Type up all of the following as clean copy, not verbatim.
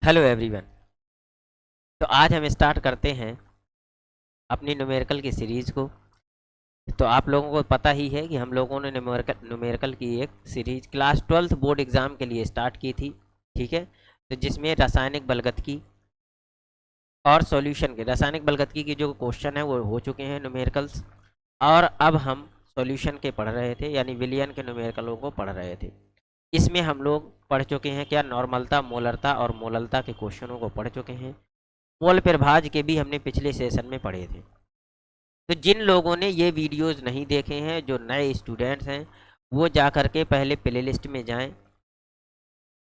Hello everyone. तो आज हम स्टार्ट करते हैं अपनी न्यूमेरिकल की सीरीज़ को। तो आप लोगों को पता ही है कि हम लोगों ने न्यूमेरिकल की एक series class 12th board exam के लिए स्टार्ट की थी। ठीक है, तो जिसमें रासायनिक बलगतकी और सॉल्यूशन के रासायनिक बलगतकी की जो क्वेश्चन है वो हो चुके हैं न्यूमेरिकल्स। और अब हम सॉल्यूशन के पढ़ रहे थे, यानी विलियन के न्यूमेरिकलों को पढ़ रहे थे। इसमें हम लोग पढ़ चुके हैं क्या, नॉर्मलता, मोलरता और मोललता के क्वेश्चनों को पढ़ चुके हैं। मोल प्रभाज के भी हमने पिछले सेशन में पढ़े थे। तो जिन लोगों ने ये वीडियोस नहीं देखे हैं, जो नए स्टूडेंट्स हैं, वो जा कर के पहले प्लेलिस्ट में जाएं।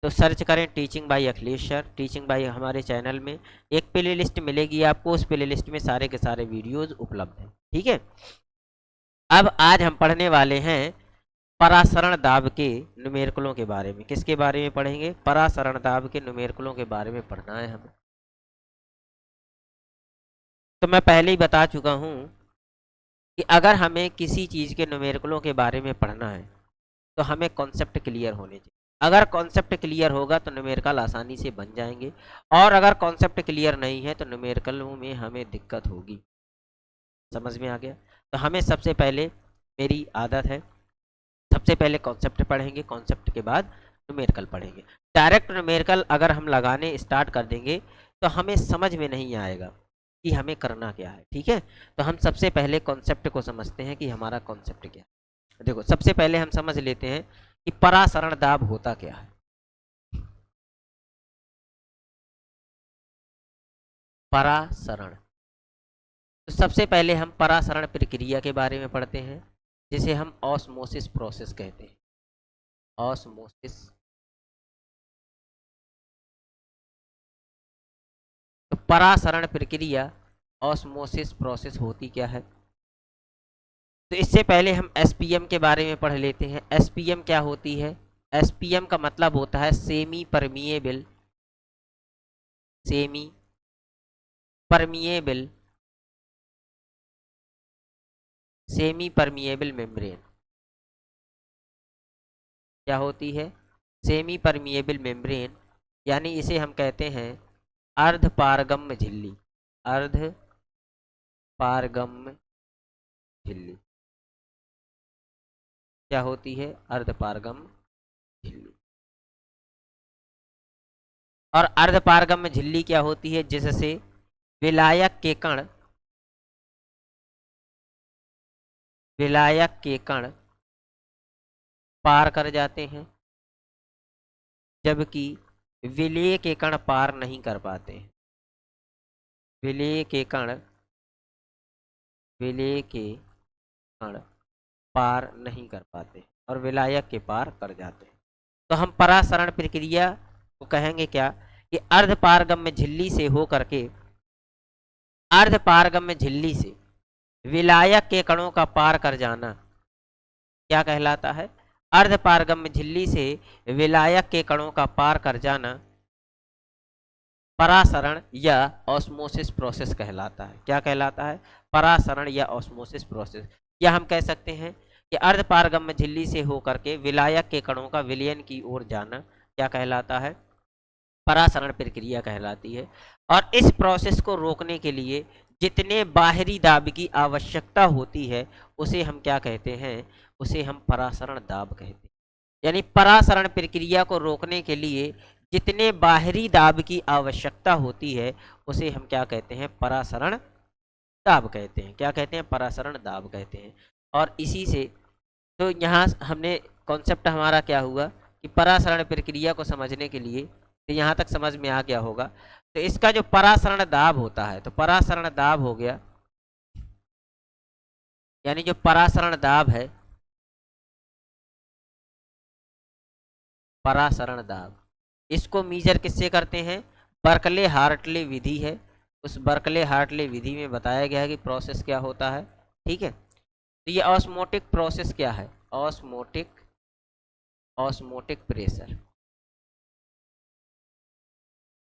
तो सर्च करें teaching bye Akhilesh sir. Teaching bye हमारे चैनल में एक प्लेलिस्ट मिलेगी आपको, उस प्लेलिस्ट में सारे के सारे वीडियोस उपलब्ध हैं। ठीक है, अब आज हम पढ़ने वाले हैं परासरण दाब के न्यूमेरिकलों के बारे में। किसके बारे में पढ़ेंगे? परासरण दाब के न्यूमेरिकलों के बारे में पढ़ना है हमें। तो मैं पहले ही बता चुका हूँ कि अगर हमें किसी चीज़ के न्यूमेरिकलों के बारे में पढ़ना है तो हमें कॉन्सेप्ट क्लियर होने चाहिए। अगर कॉन्सेप्ट क्लियर होगा तो न्यूमेरिकल आसानी से बन जाएंगे, और अगर कॉन्सेप्ट क्लियर नहीं है तो न्यूमेरिकलों में हमें दिक्कत होगी। समझ में आ गया? तो हमें सबसे पहले, मेरी आदत है, सबसे पहले कॉन्सेप्ट पढ़ेंगे, कॉन्सेप्ट के बाद न्यूमेरिकल पढ़ेंगे। डायरेक्ट न्यूमेरिकल अगर हम लगाने स्टार्ट कर देंगे तो हमें समझ में नहीं आएगा कि हमें करना क्या है। ठीक है, तो हम सबसे पहले कॉन्सेप्ट को समझते हैं कि हमारा कॉन्सेप्ट क्या है। देखो, सबसे पहले हम समझ लेते हैं कि परासरण दाब होता क्या है। परासरण, तो सबसे पहले हम परासरण प्रक्रिया के बारे में पढ़ते हैं, जिसे हम ऑस्मोसिस प्रोसेस कहते हैं। ऑस्मोसिस। तो परासरण प्रक्रिया, ऑस्मोसिस प्रोसेस होती क्या है? तो इससे पहले हम एसपीएम के बारे में पढ़ लेते हैं। एसपीएम क्या होती है? एसपीएम का मतलब होता है semi permeable, semi permeable, semi permeable membrane. क्या होती है? सेमी परमिएबल मेम्ब्रेन, यानी इसे हम कहते हैं अर्ध पारगम्य झिल्ली। अर्ध पारगम्य झिल्ली क्या होती है? अर्ध पारगम्य झिल्ली। और अर्ध पारगम्य झिल्ली क्या होती है? जिससे विलायक के कण, विलायक के कण पार कर जाते हैं, जबकि विलेय के कण पार नहीं कर पाते हैं। विलेय के कण, विलेय के कण पार नहीं कर पाते और विलायक के पार कर जाते हैं। तो हम परासरण प्रक्रिया को कहेंगे क्या, कि अर्ध पारगम्य झिल्ली से हो करके, अर्ध पारगम्य झिल्ली से विलायक के कणों का पार कर जाना क्या कहलाता है? अर्ध पारगम्य झिल्ली से विलायक के कणों का पार कर जाना परासरण या ऑस्मोसिस प्रोसेस कहलाता है। क्या कहलाता है? परासरण या ऑस्मोसिस प्रोसेस। या हम कह सकते हैं कि अर्ध पारगम्य झिल्ली से होकर के विलायक के कणों का विलयन की ओर जाना क्या कहलाता है? परासरण प्रक्रिया कहलाती है। और इस प्रोसेस को रोकने के लिए जितने बाहरी दाब की आवश्यकता होती है उसे हम क्या कहते हैं? उसे हम परासरण दाब कहते हैं। यानी परासरण प्रक्रिया को रोकने के लिए जितने बाहरी दाब की आवश्यकता होती है उसे हम क्या कहते हैं? परासरण दाब कहते हैं। क्या कहते हैं? परासरण दाब कहते हैं। और इसी से, तो यहाँ हमने कॉन्सेप्ट हमारा क्या हुआ कि परासरण प्रक्रिया को समझने के लिए, तो यहाँ तक समझ में आ गया होगा। तो इसका जो परासरण दाब होता है, तो परासरण दाब हो गया, यानी जो परासरण दाब है, परासरण दाब, इसको मीजर किससे करते हैं? बर्कले हार्टले विधि है। उस बर्कले हार्टले विधि में बताया गया है कि प्रोसेस क्या होता है। ठीक है, तो ये ऑस्मोटिक प्रोसेस क्या है? Osmotic, osmotic pressure.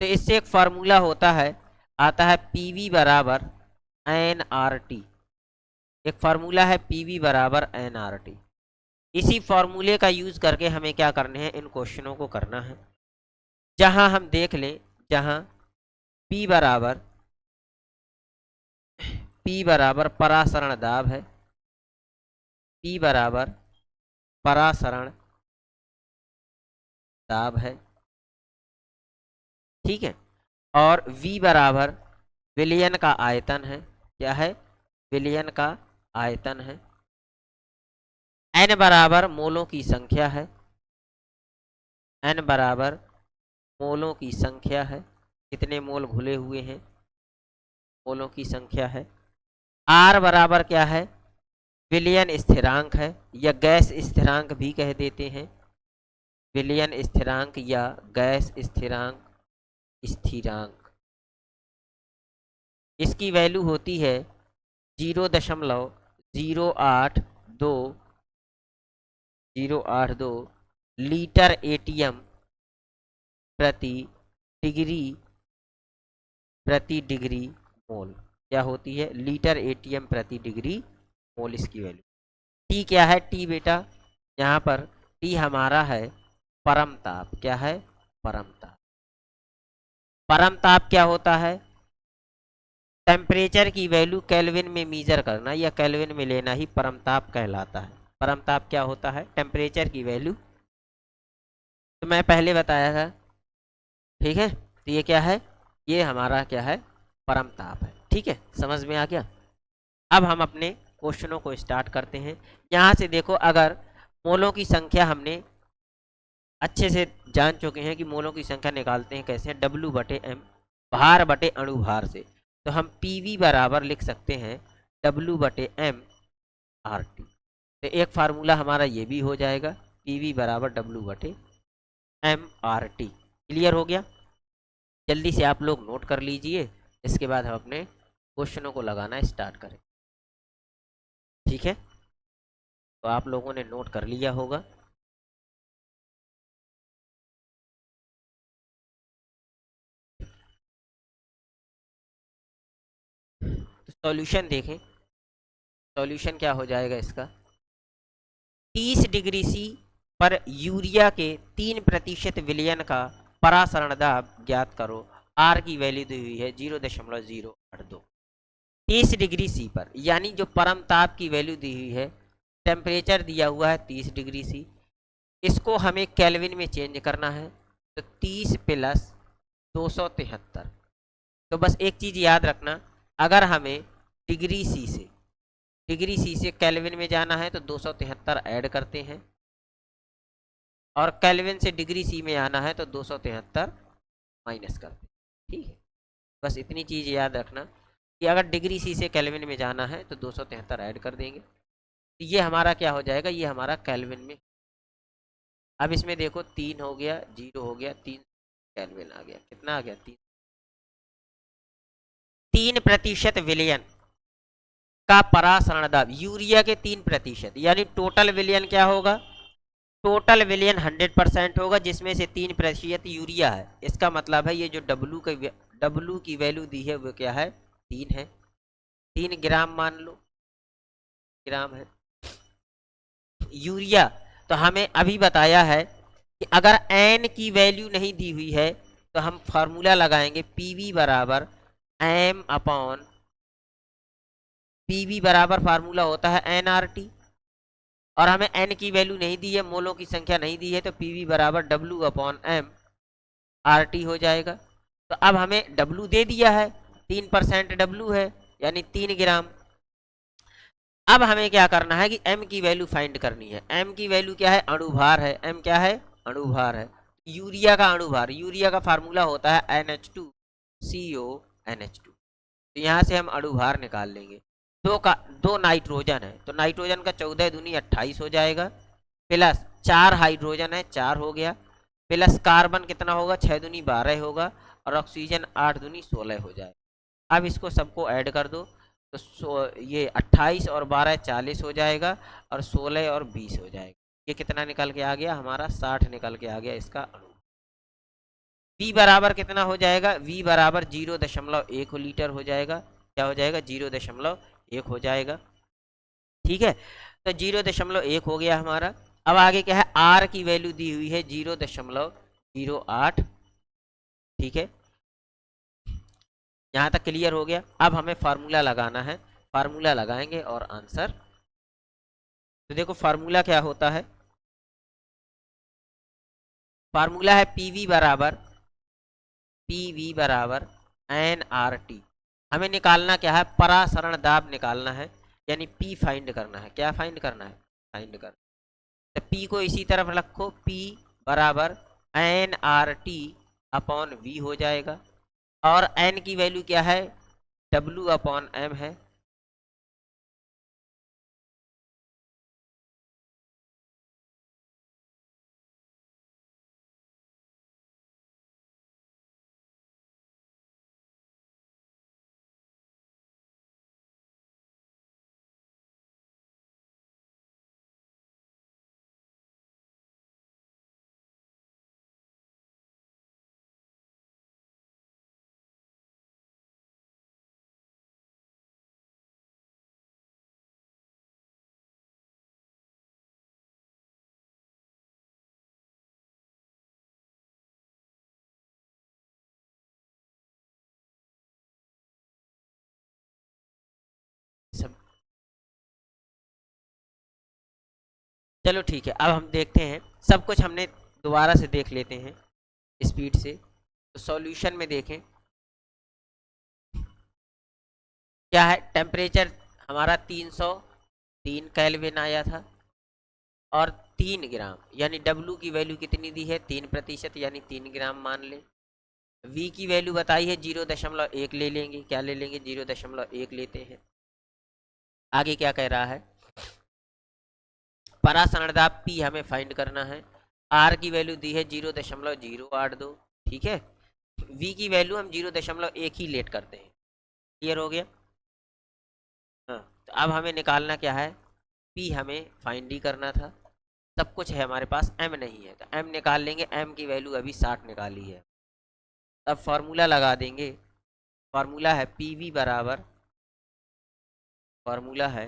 तो इससे एक फार्मूला होता है, आता है पीवी बराबर एन आर टी। एक फार्मूला है पीवी बराबर एन आर टी। इसी फार्मूले का यूज करके हमें क्या करने हैं? इन क्वेश्चनों को करना है। जहां हम देख लें, जहां P बराबर परासरण दाब है, P बराबर परासरण दाब है, ठीक है। और V बराबर विलयन का आयतन है। क्या है? विलयन का आयतन है। N बराबर मोलों की संख्या है, N बराबर मोलों की संख्या है, कितने मोल घुले हुए हैं, मोलों की संख्या है। R बराबर क्या है? विलयन स्थिरांक है, या गैस स्थिरांक भी कह देते हैं, विलयन स्थिरांक या गैस स्थिरांक, स्थिरांक। इसकी वैल्यू होती है 0.082 लीटर एटीएम प्रति डिग्री मोल। क्या होती है? लीटर एटीएम प्रति डिग्री मोल इसकी वैल्यू। टी क्या है? टी बेटा यहाँ पर टी हमारा है परम ताप। क्या है? परम ताप। परम ताप क्या होता है? टेम्परेचर की वैल्यू केल्विन में मीजर करना या केल्विन में लेना ही परम ताप कहलाता है। परम ताप क्या होता है? टेम्परेचर की वैल्यू, तो मैं पहले बताया था, ठीक है। तो ये क्या है? ये हमारा क्या है? परम ताप है। ठीक है, समझ में आ गया। अब हम अपने क्वेश्चनों को स्टार्ट करते हैं। यहाँ से देखो, अगर मोलों की संख्या हमने अच्छे से जान चुके हैं कि मोलों की संख्या निकालते हैं कैसे, W/M भार बटे अणुभार से, तो हम PV बराबर लिख सकते हैं W/M RT। तो एक फार्मूला हमारा ये भी हो जाएगा, PV बराबर W/M RT। क्लियर हो गया? जल्दी से आप लोग नोट कर लीजिए, इसके बाद हम अपने क्वेश्चनों को लगाना स्टार्ट करें। ठीक है, तो आप लोगों ने नोट कर लिया होगा। तो सॉल्यूशन देखें, सॉल्यूशन क्या हो जाएगा इसका। 30 डिग्री सी पर यूरिया के 3% विलयन का परासरण दाब ज्ञात करो। आर की वैल्यू दी हुई है 0.082। 30 डिग्री सी पर, यानी जो परम ताप की वैल्यू दी हुई है, टेम्परेचर दिया हुआ है 30 डिग्री सी, इसको हमें केल्विन में चेंज करना है। तो 30 प्लस 273। तो बस एक चीज़ याद रखना, अगर हमें डिग्री सी से केल्विन में जाना है तो 273 ऐड करते हैं, और केल्विन से डिग्री सी में आना है तो 273 माइनस करते हैं। ठीक है, बस इतनी चीज़ याद रखना कि अगर डिग्री सी से केल्विन में जाना है तो 273 ऐड कर देंगे। तो ये हमारा क्या हो जाएगा? ये हमारा केल्विन में। अब इसमें देखो 3 हो गया, 0 हो गया, 3 केल्विन आ गया। कितना आ गया? 3% विलयन का परासरण दाब यूरिया के 3%, यानी टोटल विलयन क्या होगा? टोटल विलयन 100% होगा, जिसमें से 3% यूरिया है। इसका मतलब है ये जो W की वैल्यू दी है वो क्या है? 3 है। 3 ग्राम मान लो, ग्राम है यूरिया। तो हमें अभी बताया है कि अगर N की वैल्यू नहीं दी हुई है तो हम फार्मूला लगाएंगे PV बराबर PV बराबर फार्मूला होता है NRT। और हमें N की वैल्यू नहीं दी है, मोलों की संख्या नहीं दी है, तो PV बराबर W/M RT हो जाएगा। तो अब हमें W दे दिया है, 3% W है, यानी 3 ग्राम। अब हमें क्या करना है कि M की वैल्यू फाइंड करनी है। M की वैल्यू क्या है? अणुभार है। M क्या है? अणुभार है। यूरिया का अणुभार, यूरिया का फार्मूला होता है NH2CO NH2। तो यहाँ से हम अणुभार निकाल लेंगे। दो नाइट्रोजन है, तो नाइट्रोजन का 14 दूनी 28 हो जाएगा, प्लस 4 हाइड्रोजन है, 4 हो गया, प्लस कार्बन कितना होगा? 6 दूनी 12 होगा, और ऑक्सीजन 8 दूनी 16 हो जाएगा। अब इसको सबको ऐड कर दो, तो ये 28 और 12 40 हो जाएगा, और 16 और 20 हो जाएगा। ये कितना निकल के आ गया? हमारा 60 निकल के आ गया इसका अणु। V बराबर कितना हो जाएगा? V बराबर 0.1 लीटर हो जाएगा। क्या हो जाएगा? 0.1 हो जाएगा। ठीक है, तो 0.1 हो गया हमारा। अब आगे क्या है? R की वैल्यू दी हुई है 0.08। ठीक है, यहाँ तक क्लियर हो गया। अब हमें फार्मूला लगाना है, फार्मूला लगाएंगे और आंसर। तो देखो फार्मूला क्या होता है, फार्मूला है पी वी बराबर एन आर टी। हमें निकालना क्या है, परासरण दाब निकालना है, यानी पी फाइंड करना है। क्या फाइंड करना है, फाइंड करना। तो पी को इसी तरफ रखो, पी बराबर N R T upon V हो जाएगा। और एन की वैल्यू क्या है, डब्ल्यू अपॉन एम है। सब चलो ठीक है, अब हम देखते हैं, सब कुछ हमने दोबारा से देख लेते हैं स्पीड से। तो सॉल्यूशन में देखें क्या है, टेम्परेचर हमारा 303 केल्विन आया था, और 3 ग्राम, यानी डब्लू की वैल्यू कितनी दी है, 3% यानी 3 ग्राम मान ले। वी की वैल्यू बताई है 0.1 ले लेंगे, क्या ले लेंगे, 0.1 लेते हैं। आगे क्या कह रहा है, परासरण दाब पी हमें फाइंड करना है। आर की वैल्यू दी है 0.082, ठीक है। वी की वैल्यू हम 0.1 ही लेट करते हैं। क्लियर हो गया। हाँ, तो अब हमें निकालना क्या है, पी हमें फाइंड ही करना था। सब कुछ है हमारे पास, एम नहीं है, तो एम निकाल लेंगे। एम की वैल्यू अभी 60 निकाली है। अब फार्मूला लगा देंगे, फार्मूला है पी बराबर, फार्मूला है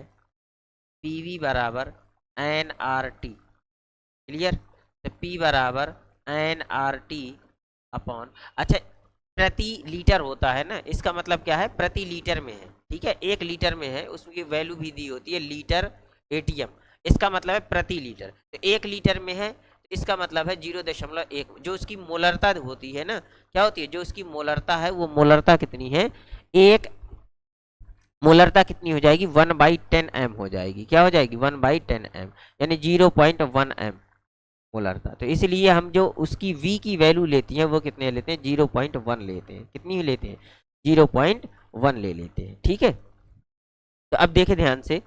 पी बराबर एन आर टी। क्लियर। तो पी बराबर एन आर टी अपॉन, अच्छा प्रति लीटर होता है ना, इसका मतलब क्या है, प्रति लीटर में है, ठीक है। 1 लीटर में है, उसकी वैल्यू भी दी होती है लीटर एटीएम, इसका मतलब है प्रति लीटर। तो 1 लीटर में है, तो इसका मतलब है 0.1, जो उसकी मोलरता होती है ना, क्या होती है, जो उसकी मोलरता है, वो मोलरता कितनी है, एक मोलरता कितनी हो जाएगी, 1/10 एम हो जाएगी। क्या हो जाएगी, 1/10 एम, यानी 0.1 एम मोलरता। तो इसलिए हम जो उसकी वी की वैल्यू लेती हैं वो कितने लेते हैं, 0.1 लेते हैं। कितनी लेते हैं, 0.1 ले लेते हैं, ठीक है। तो अब देखें ध्यान से,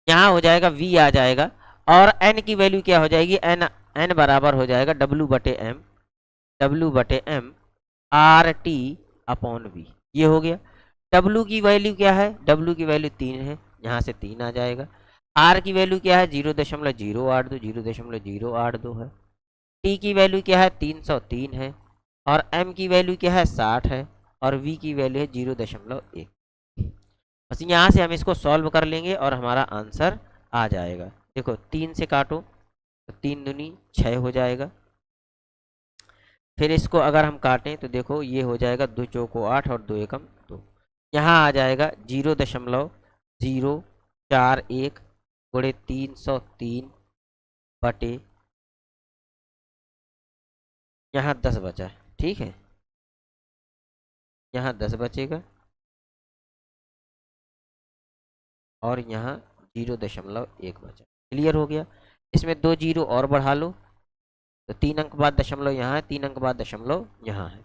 यहाँ हो जाएगा वी आ जाएगा, और एन की वैल्यू क्या हो जाएगी, एन एन बराबर हो जाएगा डब्ल्यू बटे M R T upon V. ये हो गया। डब्ल्यू की वैल्यू क्या है, डब्ल्यू की वैल्यू 3 है, यहाँ से 3 आ जाएगा। आर की वैल्यू क्या है, 0.082 है। टी की वैल्यू क्या है, 303 है। और एम की वैल्यू क्या है, 60 है। और वी की वैल्यू है 0.1। बस यहाँ से हम इसको सॉल्व कर लेंगे और हमारा आंसर आ जाएगा। देखो 3 से काटो तो 3 दूनी 6 हो जाएगा। फिर इसको अगर हम काटें तो देखो ये हो जाएगा, 2 चौको 8 और 2 एकम 2। यहाँ आ जाएगा 0.041 गुणे 303 बटे, यहाँ 10 बचा है, ठीक है, यहाँ 10 बचेगा, और यहाँ 0.1 बचा। क्लियर हो गया। इसमें 2 जीरो और बढ़ा लो, तो 3 अंक बाद दशमलव यहाँ है, 3 अंक बाद दशमलव यहाँ है।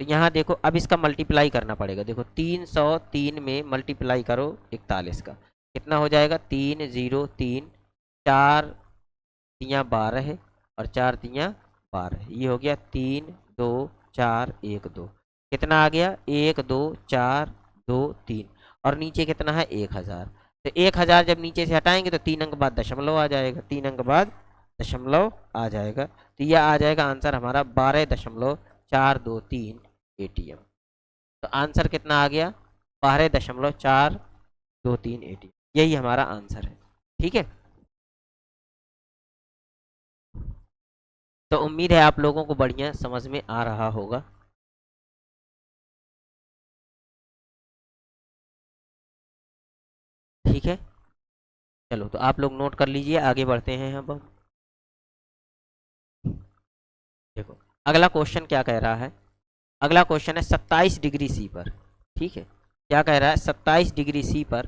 तो यहाँ देखो अब इसका मल्टीप्लाई करना पड़ेगा। देखो 303 में मल्टीप्लाई करो 41 का, कितना हो जाएगा, 303, 4×3 = 12 है, और 4×3 = 12। ये हो गया 3, 2, 4, 1, 2। कितना आ गया, 1, 2, 4, 2, 3, और नीचे कितना है, 1000। तो 1000 जब नीचे से हटाएंगे तो 3 अंक बाद दशमलव आ जाएगा, 3 अंक बाद दशमलव आ जाएगा। तो यह आ जाएगा आंसर हमारा 12.423 एटीएम। तो आंसर कितना आ गया, 12.423 एटीएम। यही हमारा आंसर है, ठीक है। तो उम्मीद है आप लोगों को बढ़िया समझ में आ रहा होगा। ठीक है, चलो तो आप लोग नोट कर लीजिए, आगे बढ़ते हैं अब। देखो अगला क्वेश्चन क्या कह रहा है। अगला क्वेश्चन है 27 डिग्री सी पर। ठीक है, क्या कह रहा है, 27 डिग्री सी पर।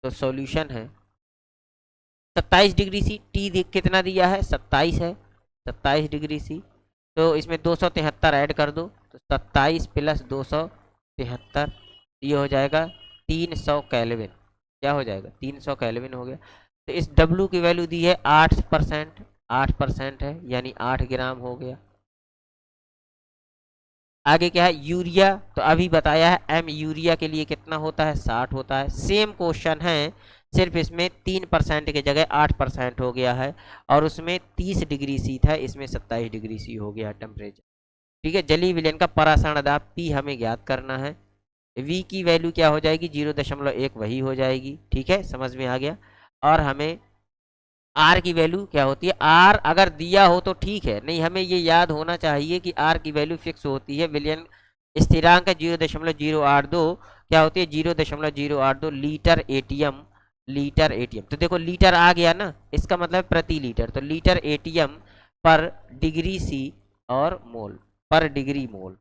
तो सॉल्यूशन है 27 डिग्री सी, टी कितना दिया है, 27 है, 27 डिग्री सी। तो इसमें 273 ऐड कर दो, तो 27 प्लस 273, ये हो जाएगा 300 केल्विन। क्या हो जाएगा, 300 केल्विन हो गया। तो इस डब्लू की वैल्यू दी है 8%, 8% है यानी 8 ग्राम हो गया। आगे क्या है, यूरिया, तो अभी बताया है एम यूरिया के लिए कितना होता है, 60 होता है। सेम क्वेश्चन है, सिर्फ इसमें 3% की जगह 8% हो गया है, और उसमें 30 डिग्री सी था, इसमें 27 डिग्री सी हो गया टेम्परेचर। ठीक है, जलीय विलयन का परासरण दाब पी हमें ज्ञात करना है। वी की वैल्यू क्या हो जाएगी, 0.1 वही हो जाएगी। ठीक है, समझ में आ गया। और हमें आर की वैल्यू क्या होती है, आर अगर दिया हो तो ठीक है, नहीं हमें ये याद होना चाहिए कि आर की वैल्यू फिक्स होती है। विलियन स्थिरांक 0.082 क्या होती है, 0.082 लीटर एटीएम। लीटर एटीएम, तो देखो लीटर आ गया ना, इसका मतलब प्रति लीटर, तो लीटर एटीएम पर डिग्री सी और मोल, पर डिग्री मोल,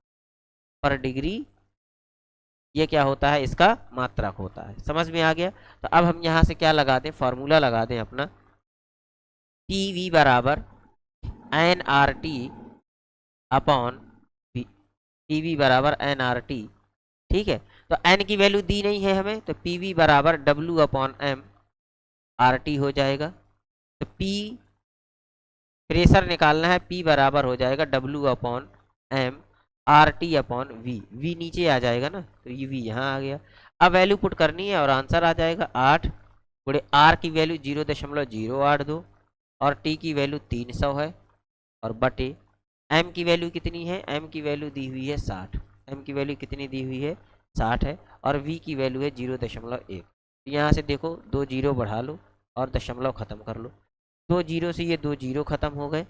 पर डिग्री, ये क्या होता है, इसका मात्रक होता है। समझ में आ गया। तो अब हम यहाँ से क्या लगा दें, फॉर्मूला लगा दें अपना, टी वी बराबर N R T upon P V बराबर एन आर टी। ठीक है, तो एन की वैल्यू दी नहीं है हमें, तो पी वी बराबर W upon M R T हो जाएगा। तो पी प्रेशर निकालना है, पी बराबर हो जाएगा W upon M R T upon V, V नीचे आ जाएगा ना, तो ये वी यहाँ आ गया। अब वैल्यू पुट करनी है और आंसर आ जाएगा 8 गुणे आर की वैल्यू 0.082 और टी की वैल्यू 300 है, और बटे एम की वैल्यू कितनी है, एम की वैल्यू दी हुई है 60, एम की वैल्यू कितनी दी हुई है, 60 है, और वी की वैल्यू है 0.1। तो यहाँ से देखो 2 जीरो बढ़ा लो और दशमलव खत्म कर लो, 2 जीरो से ये 2 जीरो खत्म हो गए।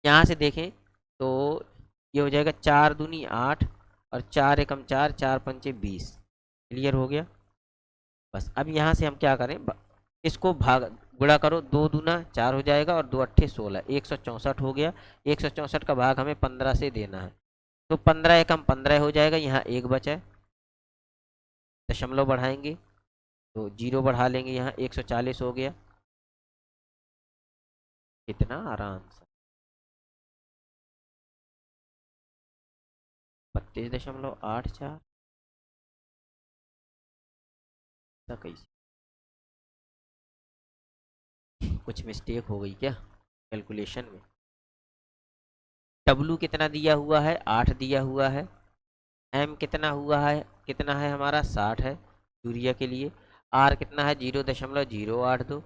यहाँ से देखें तो ये हो जाएगा 4 दूनी 8 और 4 एकम 4, 4 पंचे 20। क्लियर हो गया। बस अब यहाँ से हम क्या करें, इसको भाग गुणा करो, 2 दूना 4 हो जाएगा और 2 अट्ठे 16, 164 हो गया। 164 का भाग हमें 15 से देना है, तो 15 एकम 15 हो जाएगा, यहाँ एक बचा है, दशमलव बढ़ाएंगे तो जीरो बढ़ा लेंगे, यहाँ 140 हो गया। कितना आराम से 32.84 कैसे, कुछ मिस्टेक हो गई क्या कैलकुलेशन में। डब्लू कितना दिया हुआ है, 8 दिया हुआ है। एम कितना हुआ है, कितना है हमारा, 60 है यूरिया के लिए। आर कितना है, 0.082,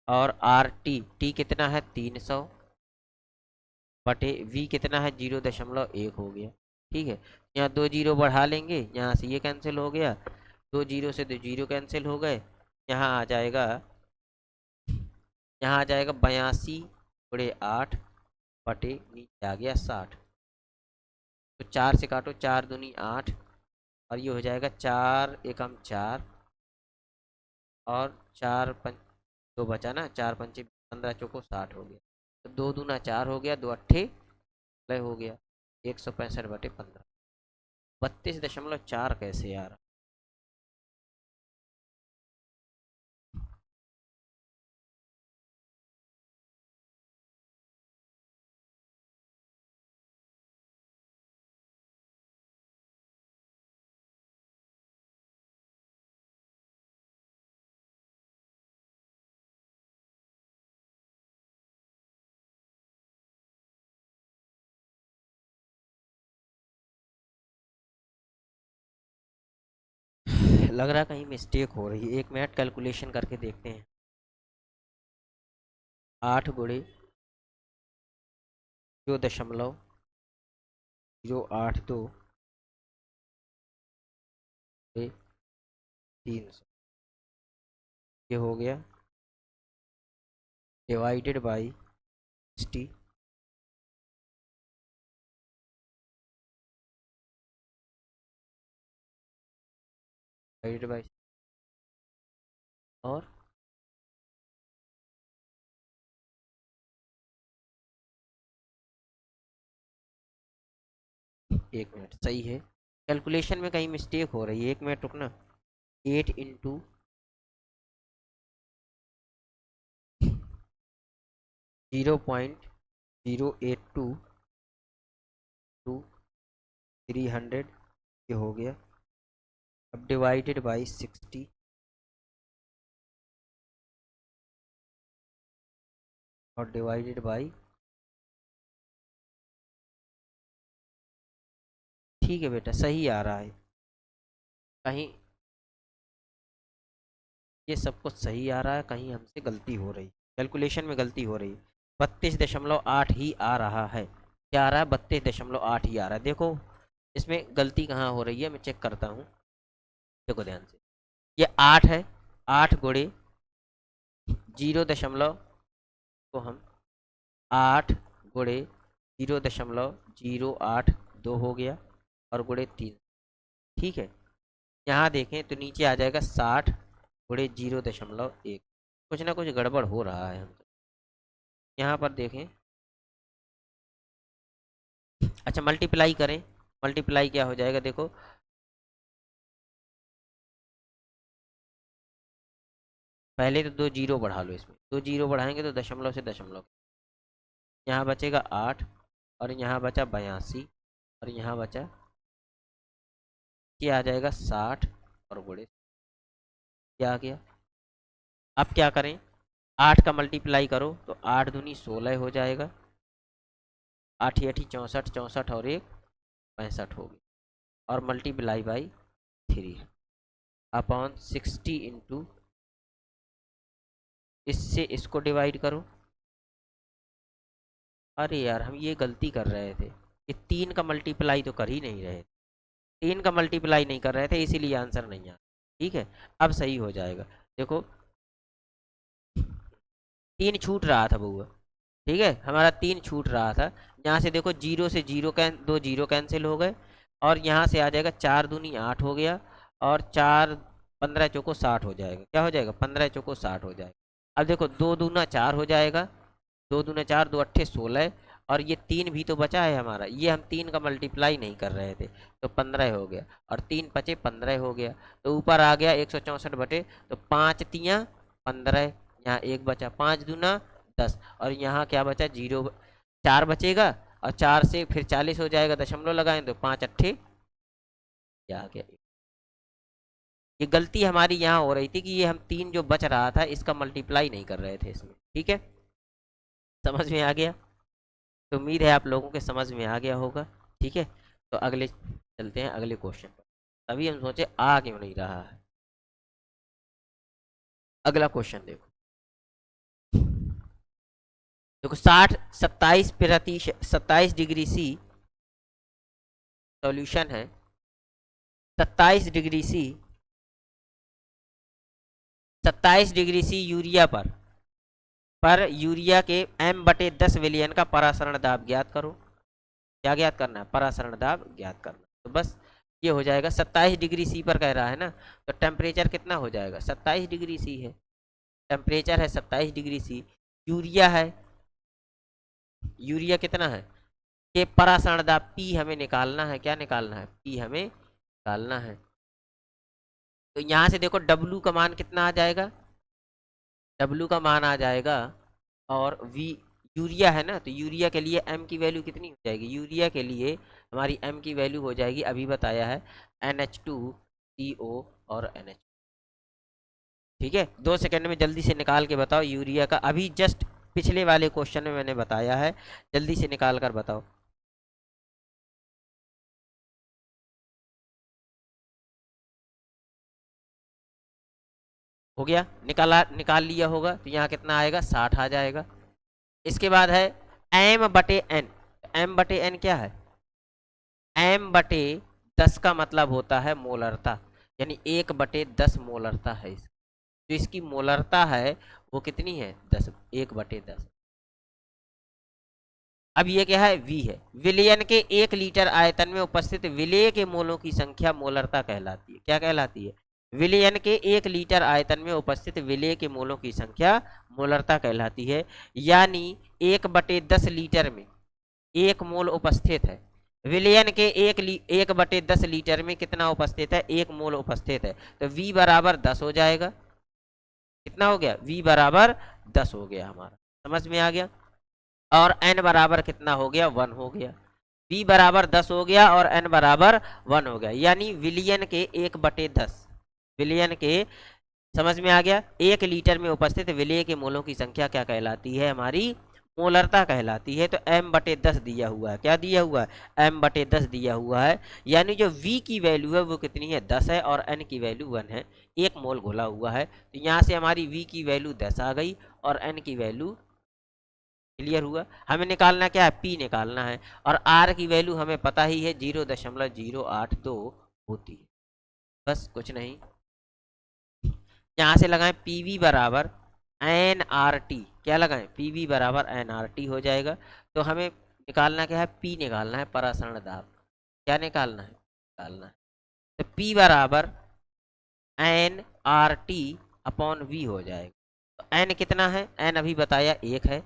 और आर टी टी कितना है, 300 बटे वी कितना है, 0.1 हो गया। ठीक है, यहाँ 2 जीरो बढ़ा लेंगे, यहाँ से ये कैंसिल हो गया, 2 जीरो से 2 जीरो कैंसिल हो गए। यहाँ आ जाएगा, यहाँ आ जाएगा 82/8 बटे नीचे आ गया 60। तो 4 से काटो, 4 दूनी 8 और ये हो जाएगा 4 एकम 4 और 4 पंच, दो बचा ना, 4 पंचे 15 चौको 60 हो गया। तो 2 दूना 4 हो गया, 2 अट्ठे हो गया 165/15। 32.4 कैसे यार। लग रहा कहीं मिस्टेक हो रही है, 1 मिनट कैलकुलेशन करके देखते हैं। 8 गुणे 0.082 300, ये हो गया डिवाइडेड बाई 60, डिवाइडेड बाई और एक मिनट, सही है। कैलकुलेशन में कहीं मिस्टेक हो रही है, एक मिनट रुकना। 8 × 0.082 टू 300, ये हो गया। अब डिवाइडेड बाई 60, और डिवाइडेड बाई, ठीक है बेटा, सही आ रहा है। कहीं ये सब कुछ सही आ रहा है, कहीं हमसे गलती हो रही, कैलकुलेशन में गलती हो रही। 32.8 ही आ रहा है। क्या आ रहा है? 32.8 ही आ रहा है। देखो इसमें गलती कहाँ हो रही है, मैं चेक करता हूँ। देखो ध्यान से, ये 8 है, 8 × 0, तो हम 8 × 0.082 हो गया, और गुणे 3। ठीक है, यहाँ देखें तो नीचे आ जाएगा 60 × 0.1। कुछ ना कुछ गड़बड़ हो रहा है हमसे। यहाँ पर देखें, अच्छा मल्टीप्लाई करें। मल्टीप्लाई क्या हो जाएगा देखो, पहले तो 2 जीरो बढ़ा लो, इसमें 2 जीरो बढ़ाएंगे तो दशमलव से दशमलव, यहाँ बचेगा 8, और यहाँ बचा 82, और यहाँ बचा, क्या आ जाएगा 60, और गुणे क्या आ गया। अब क्या करें, 8 का मल्टीप्लाई करो तो 8 दूनी 16 हो जाएगा, 8 8 64, 64 और 1 65 होगी, और मल्टीप्लाई बाई 3 अपॉन 60 इंटू, इससे इसको डिवाइड करो। अरे यार, हम ये गलती कर रहे थे कि 3 का मल्टीप्लाई तो कर ही नहीं रहे, 3 का मल्टीप्लाई नहीं कर रहे थे, इसीलिए आंसर नहीं आया। ठीक है, अब सही हो जाएगा। देखो 3 छूट रहा था बउआ, ठीक है, हमारा 3 छूट रहा था। यहाँ से देखो, जीरो से जीरो दो जीरो कैंसिल हो गए, और यहाँ से आ जाएगा 4 दूनी 8 हो गया, और 4 15 चौको 60 हो जाएगा। क्या हो जाएगा? 15 चौको 60 हो जाएगा। अब देखो 2 दूना 4 हो जाएगा, 2 दूना 4, 2 अट्ठे 16, और ये 3 भी तो बचा है हमारा, ये हम 3 का मल्टीप्लाई नहीं कर रहे थे, तो 15 हो गया, और 3 पचे 15 हो गया, तो ऊपर आ गया 164 बटे, तो 5 तियाँ 15, यहाँ 1 बचा, 5 दूना 10, और यहाँ क्या बचा? 0, 4 बचेगा, और 4 से फिर 40 हो जाएगा, दशमलव लगाएं तो 5 अट्ठे, क्या आ गया। ये गलती हमारी यहाँ हो रही थी कि ये हम 3 जो बच रहा था, इसका मल्टीप्लाई नहीं कर रहे थे इसमें। ठीक है, समझ में आ गया? तो उम्मीद है आप लोगों के समझ में आ गया होगा। ठीक है, तो अगले चलते हैं अगले क्वेश्चन पर। तभी हम सोचे आ क्यों नहीं रहा है। अगला क्वेश्चन देखो, देखो 60 27% 27 डिग्री C सॉल्यूशन है। 27 degree C, 27 degree C urea पर यूरिया के m/10 विलियन का परासरण दाब ज्ञात करो। क्या ज्ञात करना है? परासरण दाब ज्ञात करना। तो बस ये हो जाएगा। 27 डिग्री C पर कह रहा है ना, तो टेम्परेचर कितना हो जाएगा? 27 डिग्री C है, टेम्परेचर है 27 डिग्री C। यूरिया है, यूरिया कितना है? के परासरण दाब P हमें निकालना है। क्या निकालना है? P हमें निकालना है। तो यहाँ से देखो W का मान कितना आ जाएगा? W का मान आ जाएगा, और V यूरिया है ना, तो यूरिया के लिए m की वैल्यू कितनी हो जाएगी? यूरिया के लिए हमारी m की वैल्यू हो जाएगी, अभी बताया है, NH2CO और NH। ठीक है, 2 सेकंड में जल्दी से निकाल के बताओ यूरिया का। अभी जस्ट पिछले वाले क्वेश्चन में मैंने बताया है, जल्दी से निकाल कर बताओ। हो गया? निकाल लिया होगा, तो यहाँ कितना आएगा? 60 आ जाएगा। इसके बाद है m/n। m/n क्या है? m/10 का मतलब होता है मोलरता, यानी 1/10 मोलरता है इसकी। जो इसकी मोलरता है वो कितनी है? 10, 1/10। अब ये क्या है? V है। विलयन के 1 लीटर आयतन में उपस्थित विलेय के मोलों की संख्या मोलरता कहलाती है। क्या कहलाती है? विलयन के 1 लीटर आयतन में उपस्थित विलेय के मोलों की संख्या मोलरता कहलाती है। यानी 1/10 लीटर में 1 मोल उपस्थित है। विलयन के 1/10 लीटर में कितना उपस्थित है? 1 मोल उपस्थित है। तो V बराबर 10 हो जाएगा। कितना हो गया? V बराबर 10 हो गया हमारा। समझ में आ गया? और N बराबर कितना हो गया? 1 हो गया। V बराबर 10 हो गया और N बराबर 1 हो गया। यानी विलयन के 1/10, विलयन के, समझ में आ गया? 1 लीटर में उपस्थित विलेय के मोलों की संख्या क्या कहलाती है? हमारी मोलरता कहलाती है। तो M/10 दिया हुआ है। क्या दिया हुआ है? M/10 दिया हुआ है। यानी जो V की वैल्यू है वो कितनी है? 10 है और N की वैल्यू 1 है। 1 मोल घोला हुआ है। तो यहाँ से हमारी V की वैल्यू 10 आ गई और N की वैल्यू, क्लियर हुआ? हमें निकालना क्या है? P निकालना है। और R की वैल्यू हमें पता ही है 0.082 होती है। बस कुछ नहीं। यहाँ से लगाएं PV बराबर NRT। क्या लगाएं? PV बराबर NRT हो जाएगा। तो हमें निकालना क्या है? P निकालना है, परासरण दाब। क्या निकालना है? निकालना है। तो P बराबर NRT अपॉन V हो जाएगा। तो N कितना है? N अभी बताया 1 है।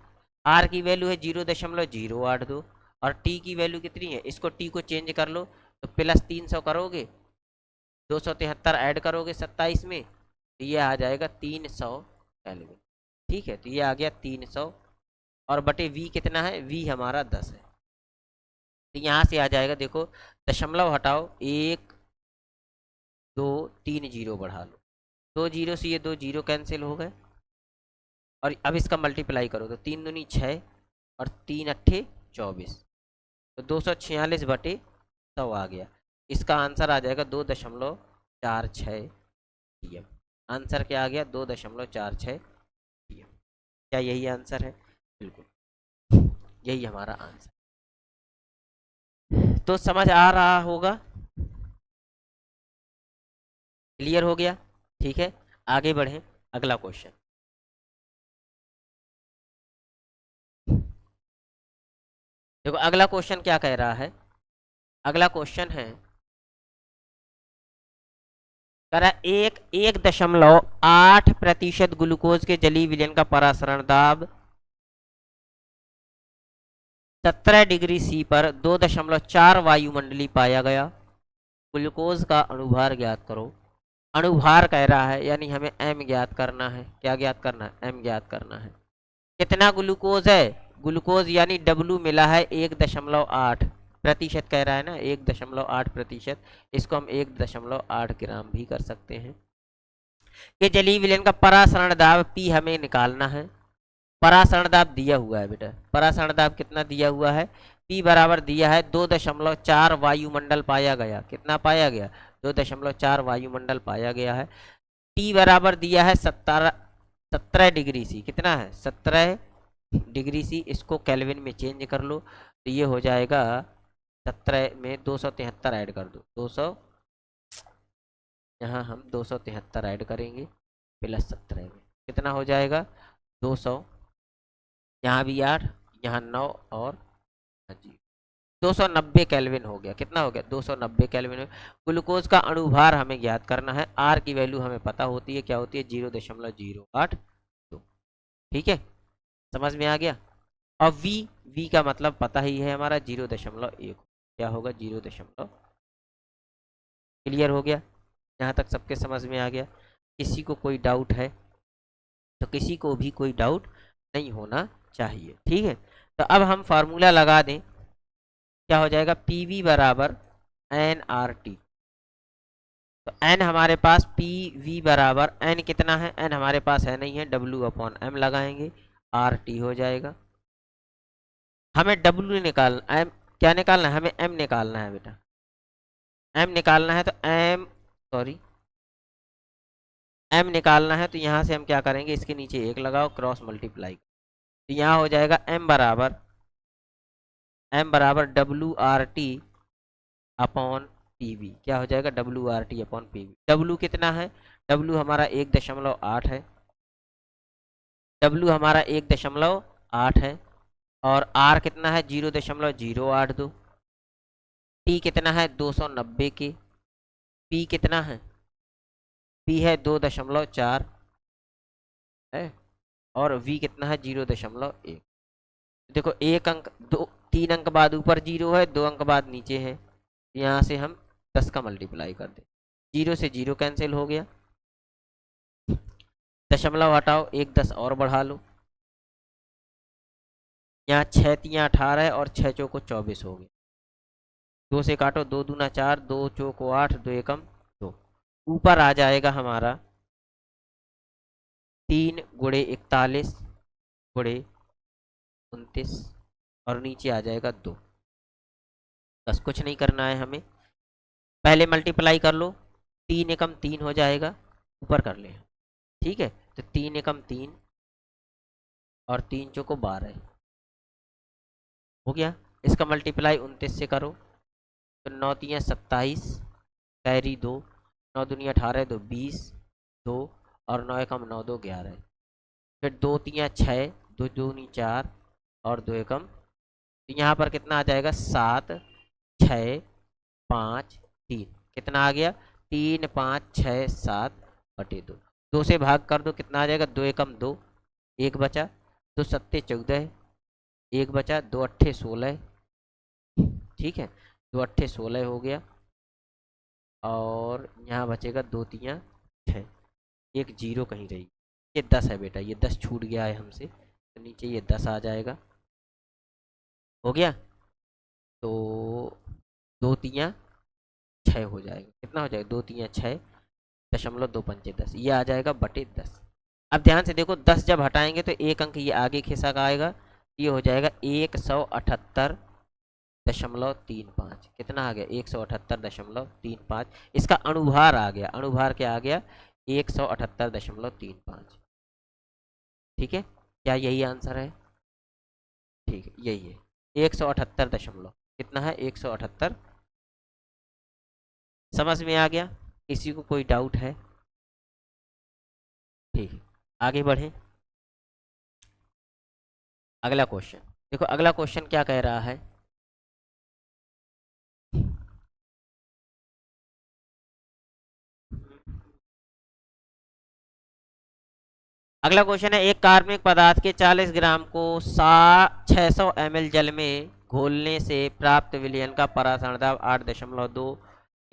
R की वैल्यू है 0.082 और T की वैल्यू कितनी है? इसको T को चेंज कर लो। तो +300 करोगे, 273 ऐड करोगे 27 में, तो ये आ जाएगा 300 केल्विन। ठीक है, तो ये आ गया 300 और बटे V कितना है? V हमारा 10 है। तो यहाँ से आ जाएगा, देखो दशमलव हटाओ, 1 2 3 जीरो बढ़ा लो, 2 जीरो से ये 2 जीरो कैंसिल हो गए और अब इसका मल्टीप्लाई करो तो 3 दूनी 6 और 3 अट्ठे 24, तो 246/100 आ गया। इसका आंसर आ जाएगा 2.46 pm। आंसर क्या आ गया? 2.46 pm। क्या यही आंसर है? बिल्कुल यही हमारा आंसर। तो समझ आ रहा होगा? क्लियर हो गया? ठीक है, आगे बढ़ें। अगला क्वेश्चन देखो, अगला क्वेश्चन क्या कह रहा है? अगला क्वेश्चन है, कह रहा है 1.8% ग्लूकोज के जलीय विलयन का परासरण दाब 17 डिग्री C पर 2.4 वायुमंडलीय पाया गया। ग्लूकोज का अणुभार ज्ञात करो। अणुभार कह रहा है, यानी हमें M ज्ञात करना है। क्या ज्ञात करना है? M ज्ञात करना है। कितना ग्लूकोज है? ग्लूकोज यानी W मिला है 1.8%, कह रहा है ना, 1.8%। इसको हम 1.8 ग्राम भी कर सकते हैं। ये जलीय विलयन का परासरण दाब P हमें निकालना है। परासरण दाब दिया हुआ है बेटा, परासरण दाब कितना दिया हुआ है? P बराबर दिया है 2.4 वायुमंडल पाया गया। कितना पाया गया? 2.4 वायुमंडल पाया गया है। T बराबर दिया है 17 डिग्री C। कितना है? 17 डिग्री C। इसको केल्विन में चेंज कर लो तो ये हो जाएगा 17 में 273 ऐड कर दो, 200, यहाँ हम 273 ऐड करेंगे +17 में कितना हो जाएगा? 200, यहाँ भी 8, यहाँ 9 और हाँ जी 290 केल्विन हो गया। कितना हो गया? 290 केल्विन। ग्लूकोज का अणुभार हमें ज्ञात करना है। आर की वैल्यू हमें पता होती है, क्या होती है? 0.082। ठीक है, समझ में आ गया? और V का मतलब पता ही है हमारा 0.1। क्या होगा? 0. क्लियर हो गया? यहाँ तक सबके समझ में आ गया? किसी को कोई डाउट है? तो किसी को भी कोई डाउट नहीं होना चाहिए। ठीक है, तो अब हम फार्मूला लगा दें। क्या हो जाएगा? PV बराबर NRT। तो N हमारे पास, PV बराबर N कितना है? N हमारे पास है नहीं है, W/M लगाएंगे, RT हो जाएगा। हमें W निकालना, M क्या निकालना है? हमें M निकालना है बेटा, M निकालना है। तो M, सॉरी, M निकालना है। तो यहाँ से हम क्या करेंगे? इसके नीचे 1 लगाओ, क्रॉस मल्टीप्लाई। तो यहाँ हो जाएगा M बराबर WRT अपॉन PV। क्या हो जाएगा? WRT upon PV। W कितना है? W हमारा 1.8 है। W हमारा 1.8 है और R कितना है? 0.082। T कितना है? 290 के। P कितना है? पी है 2.4 है, और वी कितना है 0.1। देखो एक अंक दो, 3 अंक बाद ऊपर 0 है, 2 अंक बाद नीचे है, यहाँ से हम 10 का मल्टीप्लाई कर दें, 0 से 0 कैंसिल हो गया, दशमलव हटाओ, एक 10 और बढ़ा लो, यहाँ 6×3 = 18 और 6×4 = 24 हो गया, 2 से काटो, 2 दूना 4, 2×4 = 8, 2 एकम 2, ऊपर आ जाएगा हमारा 3×41 × 29 और नीचे आ जाएगा 2। बस कुछ नहीं करना है हमें, पहले मल्टीप्लाई कर लो, 3 एकम 3 हो जाएगा, ऊपर कर ले, ठीक है, तो 3 एकम 3 और 3×4 = 12 हो गया। इसका मल्टीप्लाई 29 से करो, तो 9×3 = 27, कैरी 2, 9×2 = 18, 2 20, 2 और 9 एकम 9, 2 11, फिर 2×3 = 6, 2 दूनी 4 और 2 एकम, तो यहाँ पर कितना आ जाएगा 7 6 5 3, कितना आ गया 3 5 6 7/2, 2 से भाग कर दो, कितना आ जाएगा 2 एकम 2, 1 बचा, 2 सत्ते 14, 1 बचा, 2 अट्ठे 16, ठीक है, 2 अट्ठे 16 हो गया, और यहाँ बचेगा 2×3 = 6, एक 0 कहीं रही, ये 10 है बेटा, ये 10 छूट गया है हमसे, तो नीचे ये 10 आ जाएगा, हो गया, तो 2×3 = 6 हो जाएगा, कितना हो जाएगा 2×3 = 6, 0.2 10, ये आ जाएगा बटे 10। अब ध्यान से देखो, 10 जब हटाएंगे तो एक अंक ये आगे खिसक आएगा, ये हो जाएगा 178.35, कितना आ गया 178.35, इसका अनुभार आ गया, अनुभार क्या आ गया 178.35, ठीक है, क्या यही आंसर है, ठीक है यही है 178 दशमलव, कितना है 178, समझ में आ गया, किसी को कोई डाउट है, ठीक है, आगे बढ़ें, अगला क्वेश्चन देखो, अगला क्वेश्चन क्या कह रहा है, अगला क्वेश्चन है, एक कार्बनिक पदार्थ के 40 ग्राम को 600 ml जल में घोलने से प्राप्त विलयन का परासरण दाब 8.2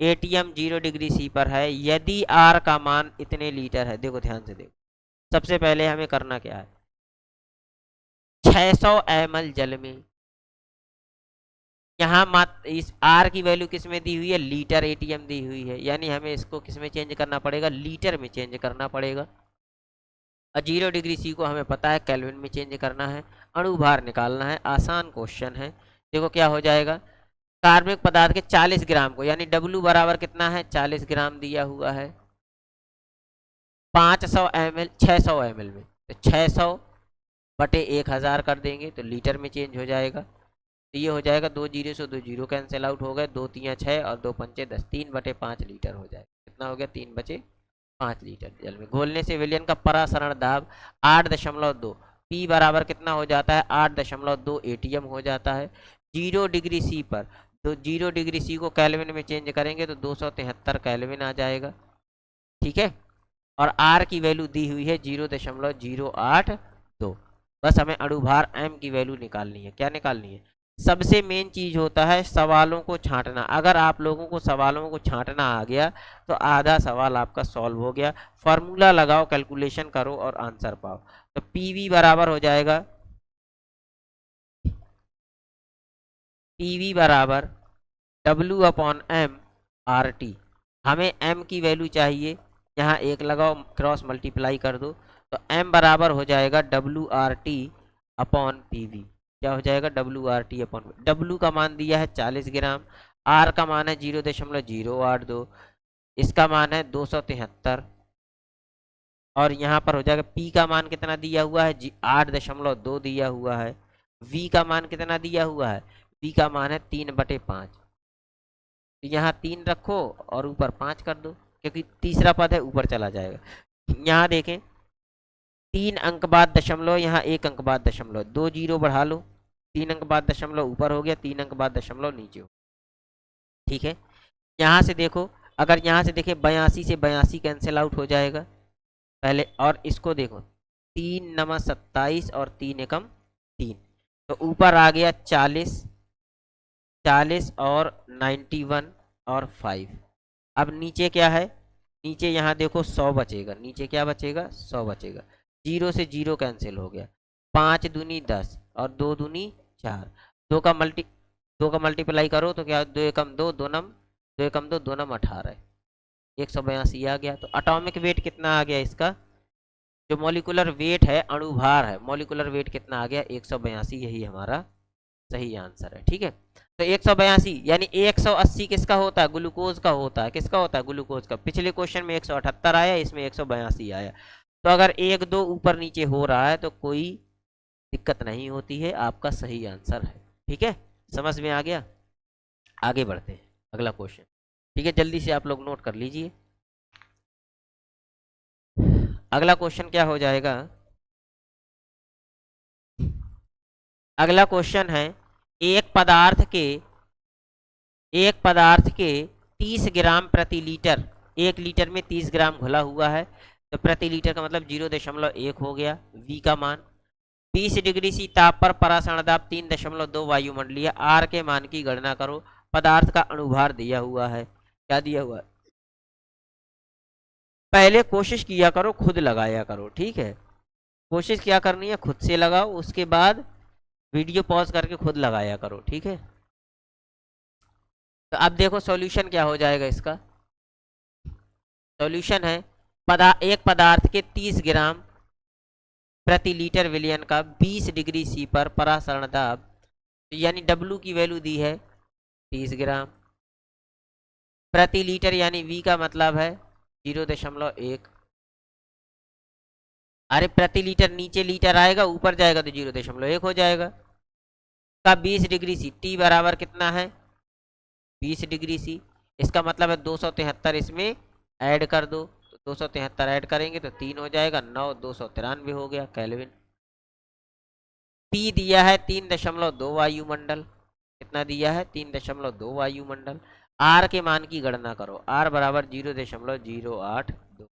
atm 0°C पर है, यदि R का मान इतने लीटर है। देखो ध्यान से देखो, सबसे पहले हमें करना क्या है, 600 ml जल में, यहाँ मात्र इस R की वैल्यू किस में दी हुई है, लीटर एटीएम दी हुई है, यानी हमें इसको किस में चेंज करना पड़ेगा, लीटर में चेंज करना पड़ेगा, और 0°C को हमें पता है केल्विन में चेंज करना है, अणुभार निकालना है, आसान क्वेश्चन है। देखो क्या हो जाएगा, कार्बनिक पदार्थ के 40 ग्राम को, यानी W बराबर कितना है 40 ग्राम दिया हुआ है, 500 ml 600 ml में, तो 600 बटे 1000 कर देंगे तो लीटर में चेंज हो जाएगा, तो ये हो जाएगा 2 0 से 2 0 कैंसिल आउट हो गए, 2×3 = 6 और 2×5 = 10, 3/5 लीटर हो जाएगा, कितना हो गया 3/5 लीटर जल में घोलने से विलयन का परासरण दाब 8.2, पी बराबर कितना हो जाता है 8.2 एटीएम हो जाता है, 0°C पर, तो 0°C को केल्विन में चेंज करेंगे तो 273 केल्विन आ जाएगा, ठीक है, और R की वैल्यू दी हुई है 0.082, बस हमें अणुभार M की वैल्यू निकालनी है, क्या निकालनी है, सबसे मेन चीज होता है सवालों को छांटना, अगर आप लोगों को सवालों को छांटना आ गया तो आधा सवाल आपका सॉल्व हो गया, फॉर्मूला लगाओ, कैलकुलेशन करो और आंसर पाओ, तो पीवी बराबर हो जाएगा, पीवी बराबर W/M/RT, हमें M की वैल्यू चाहिए, यहाँ एक लगाओ, क्रॉस मल्टीप्लाई कर दो, तो M बराबर हो जाएगा WRT/PV, क्या हो जाएगा WRT/PV, W का मान दिया है 40 ग्राम, R का मान है 0.082, इसका मान है 273, और यहाँ पर हो जाएगा P का मान कितना दिया हुआ है 8.2 दिया हुआ है, V का मान कितना दिया हुआ है, V का मान है 3/5, तो यहाँ 3 रखो और ऊपर 5 कर दो, क्योंकि तीसरा पद है ऊपर चला जाएगा, यहाँ देखें 3 अंक बाद दशमलव, यहाँ 1 अंक बाद दशमलव, 2 0 बढ़ा लो, 3 अंक बाद दशमलव ऊपर हो गया, 3 अंक बाद दशमलव नीचे हो, ठीक है, यहाँ से देखो अगर यहाँ से देखें 82 से 82 कैंसिल आउट हो जाएगा पहले, और इसको देखो 3 नमा 27 और 3 एकम 3, तो ऊपर आ गया 40, 40 और 91 और 5। अब नीचे क्या है, नीचे यहाँ देखो 100 बचेगा, नीचे क्या बचेगा 100 बचेगा, जीरो से जीरो कैंसिल हो गया, 5 दूनी 10 और 2 दूनी 4, दो का मल्टीप्लाई करो तो क्या, 2 एकम 2, 2 नम 2 एकम 2, 2 नम 18, 182 आ गया। तो एटॉमिक वेट कितना आ गया इसका, जो मॉलिकुलर वेट है, अणुभार है, मॉलिकुलर वेट कितना आ गया 182, यही हमारा सही आंसर है। ठीक है, तो 182 यानी 180 किसका होता है, ग्लूकोज का होता है, किसका होता है, ग्लूकोज का। पिछले क्वेश्चन में 178 आया, इसमें 182 आया। तो अगर एक दो ऊपर नीचे हो रहा है तो कोई दिक्कत नहीं होती है, आपका सही आंसर है। ठीक है, समझ में आ गया। आगे बढ़ते हैं, अगला क्वेश्चन। ठीक है, जल्दी से आप लोग नोट कर लीजिए। अगला क्वेश्चन क्या हो जाएगा, अगला क्वेश्चन है, एक पदार्थ के एक पदार्थ के 30 ग्राम प्रति लीटर, 1 लीटर में 30 ग्राम घुला हुआ है, तो प्रति लीटर का मतलब 0.1 हो गया V का मान। 20 डिग्री सी ताप पर परासरण दाब 3.2 वायुमंडलीय, आर के मान की गणना करो। पदार्थ का अणुभार दिया हुआ है, क्या दिया हुआ है, पहले कोशिश किया करो, खुद लगाया करो। ठीक है, कोशिश क्या करनी है, खुद से लगाओ, उसके बाद वीडियो पॉज करके खुद लगाया करो। ठीक है, तो अब देखो सॉल्यूशन क्या हो जाएगा इसका। सॉल्यूशन है, एक पदार्थ के 30 ग्राम प्रति लीटर विलयन का 20 डिग्री सी पर परासरण दाब, यानी W की वैल्यू दी है 30 ग्राम प्रति लीटर, यानी V का मतलब है 0.1। अरे प्रति लीटर, नीचे लीटर आएगा, ऊपर जाएगा तो 0.1 हो जाएगा। का 20 डिग्री सी, T बराबर कितना है 20 डिग्री सी, इसका मतलब है 273, इसमें ऐड कर दो, तो 273 ऐड करेंगे तो 3 हो जाएगा, 9 293 हो गया केल्विन। P दिया है 3.2 वायुमंडल, कितना दिया है 3.2 वायुमंडल। R के मान की गणना करो, R बराबर 0.082,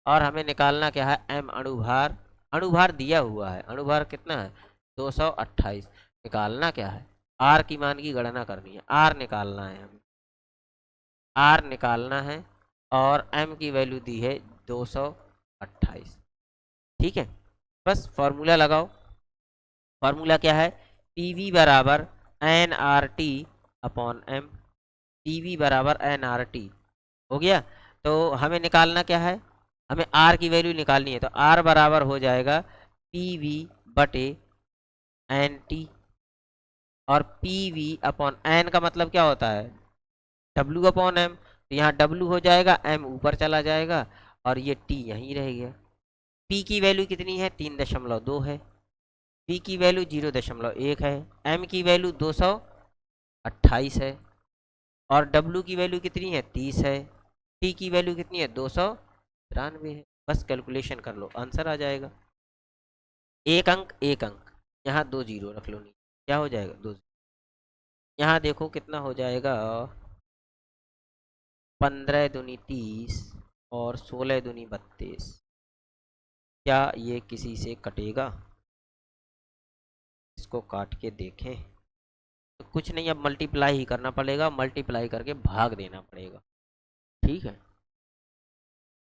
और हमें निकालना क्या है M अणुभार, अणुभार दिया हुआ है, अणुभार कितना है 228, निकालना क्या है, R की मान की गणना करनी है, R निकालना है हमें, R निकालना है, और M की वैल्यू दी है 228। ठीक है, बस फॉर्मूला लगाओ। फॉर्मूला क्या है, PV बराबर nRT अपॉन M, PV बराबर nRT हो गया। तो हमें निकालना क्या है, हमें R की वैल्यू निकालनी है, तो R बराबर हो जाएगा PV बटे NT, और PV अपॉन N का मतलब क्या होता है W अपॉन M, तो यहाँ W हो जाएगा, M ऊपर चला जाएगा, और ये T यहीं रह गया। P की वैल्यू कितनी है 3.2 है, P की वैल्यू 0.1 है, M की वैल्यू 228 है, और W की वैल्यू कितनी है 30 है, T की वैल्यू कितनी है 293 है। बस कैलकुलेशन कर लो, आंसर आ जाएगा। एक अंक एक अंक, यहाँ 2 जीरो रख लो, नहीं क्या हो जाएगा 2, यहाँ देखो कितना हो जाएगा, 15 दूनी 30 और 16 दूनी 32, क्या ये किसी से कटेगा, इसको काट के देखें, तो कुछ नहीं, अब मल्टीप्लाई ही करना पड़ेगा, मल्टीप्लाई करके भाग देना पड़ेगा। ठीक है,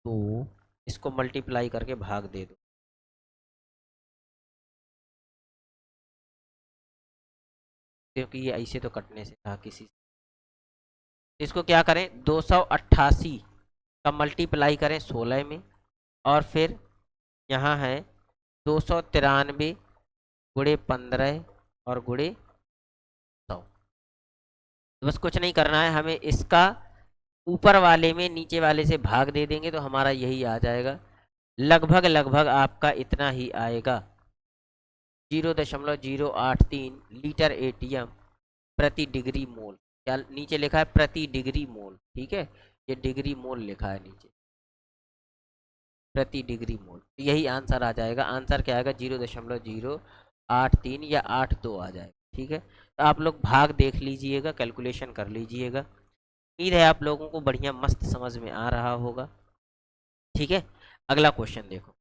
तो इसको मल्टीप्लाई करके भाग दे दो, क्योंकि ये ऐसे तो कटने से था किसी से। इसको क्या करें, 288 का मल्टीप्लाई करें 16 में, और फिर यहाँ है 293 गुणे 15 और गुणे 100। बस कुछ नहीं करना है हमें, इसका ऊपर वाले में नीचे वाले से भाग दे देंगे तो हमारा यही आ जाएगा। लगभग लगभग आपका इतना ही आएगा, 0.083 लीटर एटीएम प्रति डिग्री मोल। क्या नीचे लिखा है, प्रति डिग्री मोल। ठीक है, ये डिग्री मोल लिखा है नीचे, प्रति डिग्री मोल, तो यही आंसर आ जाएगा। आंसर क्या आएगा 0.083 या 82 आ जाएगा। ठीक है, तो आप लोग भाग देख लीजिएगा, कैलकुलेशन कर लीजिएगा। उम्मीद है आप लोगों को बढ़िया मस्त समझ में आ रहा होगा। ठीक है, अगला क्वेश्चन देखो।